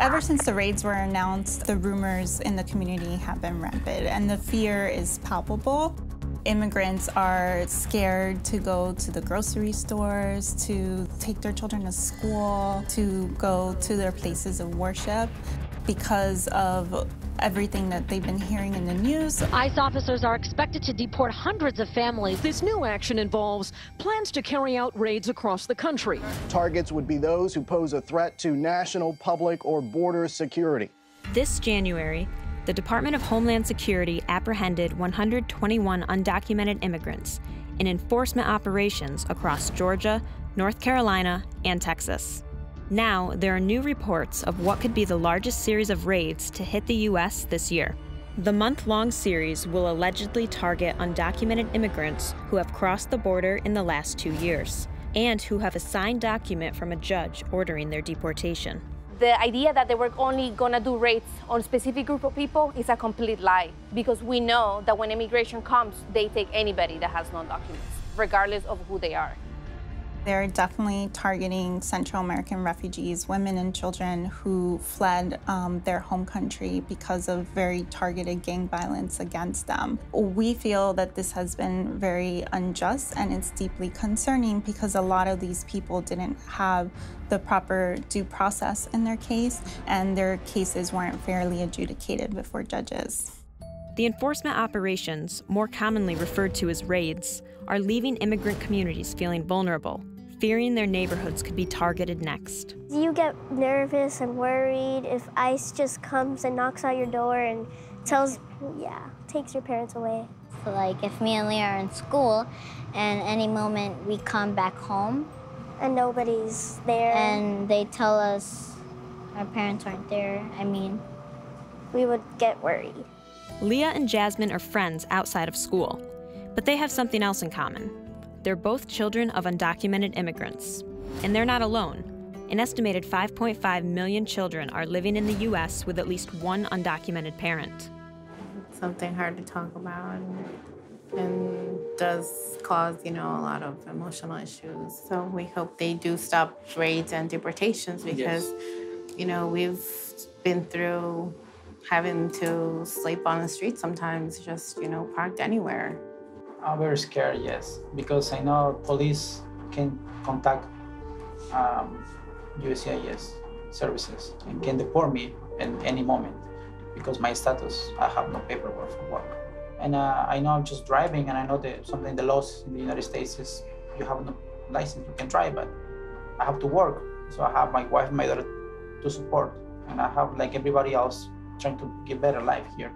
Ever since the raids were announced, the rumors in the community have been rampant, and the fear is palpable. Immigrants are scared to go to the grocery stores, to take their children to school, to go to their places of worship because of everything that they've been hearing in the news. ICE officers are expected to deport hundreds of families. This new action involves plans to carry out raids across the country. Targets would be those who pose a threat to national, public, or border security. This January, the Department of Homeland Security apprehended 121 undocumented immigrants in enforcement operations across Georgia, North Carolina, and Texas. Now, there are new reports of what could be the largest series of raids to hit the U.S. this year. The month-long series will allegedly target undocumented immigrants who have crossed the border in the last 2 years and who have a signed document from a judge ordering their deportation. The idea that they were only going to do raids on a specific group of people is a complete lie, because we know that when immigration comes, they take anybody that has no documents, regardless of who they are. They're definitely targeting Central American refugees, women and children who fled their home country because of very targeted gang violence against them. We feel that this has been very unjust, and it's deeply concerning because a lot of these people didn't have the proper due process in their case, and their cases weren't fairly adjudicated before judges. The enforcement operations, more commonly referred to as raids, are leaving immigrant communities feeling vulnerable, fearing their neighborhoods could be targeted next. You get nervous and worried if ICE just comes and knocks on your door and takes your parents away. So like if me and Leah are in school and any moment we come back home and nobody's there and they tell us our parents aren't there, we would get worried. Leah and Jasmine are friends outside of school, but they have something else in common. They're both children of undocumented immigrants, and they're not alone. An estimated 5.5 million children are living in the U.S. with at least one undocumented parent. Something hard to talk about and does cause, a lot of emotional issues. So we hope they do stop raids and deportations because, we've been through having to sleep on the street sometimes, just, parked anywhere. I'm very scared, yes, because I know police can contact USCIS services and can deport me at any moment because my status, I have no paperwork for work. And I know I'm just driving, and I know that something the laws in the United States is you have no license, you can drive, but I have to work. So I have my wife and my daughter to support, and I have, like everybody else, trying to get better life here.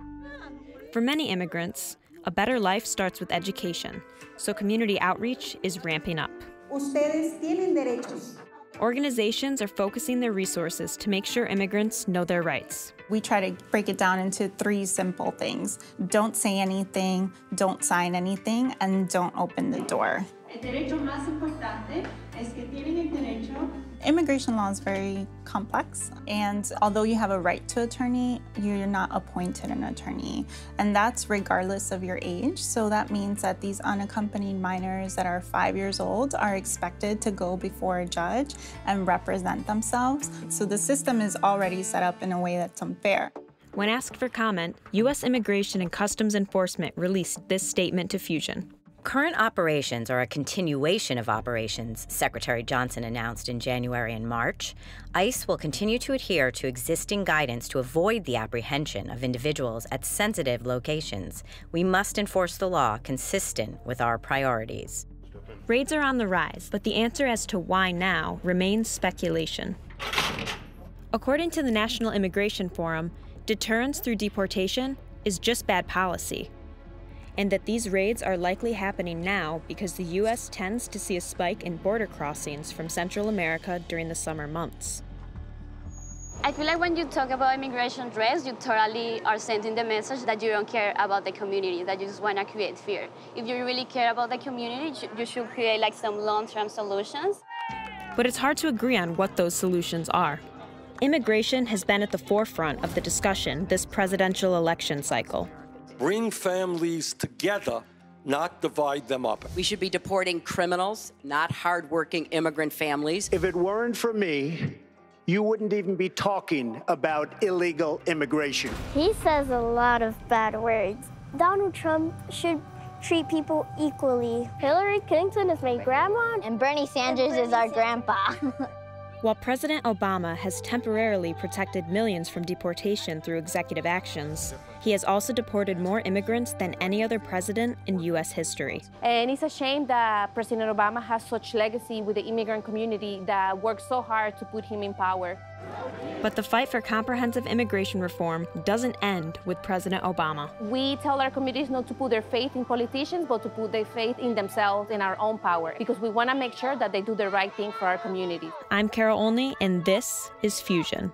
For many immigrants, a better life starts with education, so community outreach is ramping up. Ustedes tienen derechos. Organizations are focusing their resources to make sure immigrants know their rights. We try to break it down into 3 simple things. Don't say anything, don't sign anything, and don't open the door. El derecho más importante es que tienen el derecho. Immigration law is very complex, and although you have a right to attorney, you're not appointed an attorney, and that's regardless of your age. So that means that these unaccompanied minors that are 5 years old are expected to go before a judge and represent themselves. So the system is already set up in a way that's unfair. When asked for comment, U.S. Immigration and Customs Enforcement released this statement to Fusion. Current operations are a continuation of operations Secretary Johnson announced in January and March. ICE will continue to adhere to existing guidance to avoid the apprehension of individuals at sensitive locations. We must enforce the law consistent with our priorities. Raids are on the rise, but the answer as to why now remains speculation. According to the National Immigration Forum, deterrence through deportation is just bad policy, and that these raids are likely happening now because the U.S. tends to see a spike in border crossings from Central America during the summer months. I feel like when you talk about immigration raids, you totally are sending the message that you don't care about the community, that you just want to create fear. If you really care about the community, you should create like some long-term solutions. But it's hard to agree on what those solutions are. Immigration has been at the forefront of the discussion this presidential election cycle. Bring families together, not divide them up. We should be deporting criminals, not hardworking immigrant families. If it weren't for me you wouldn't even be talking about illegal immigration. He says a lot of bad words. Donald Trump should treat people equally. Hillary Clinton is my grandma. And Bernie Sanders is our grandpa. While President Obama has temporarily protected millions from deportation through executive actions, he has also deported more immigrants than any other president in U.S. history. And it's a shame that President Obama has such legacy with the immigrant community that worked so hard to put him in power. But the fight for comprehensive immigration reform doesn't end with President Obama. We tell our communities not to put their faith in politicians, but to put their faith in themselves, in our own power, because we want to make sure that they do the right thing for our community. I'm Carol Olney, and this is Fusion.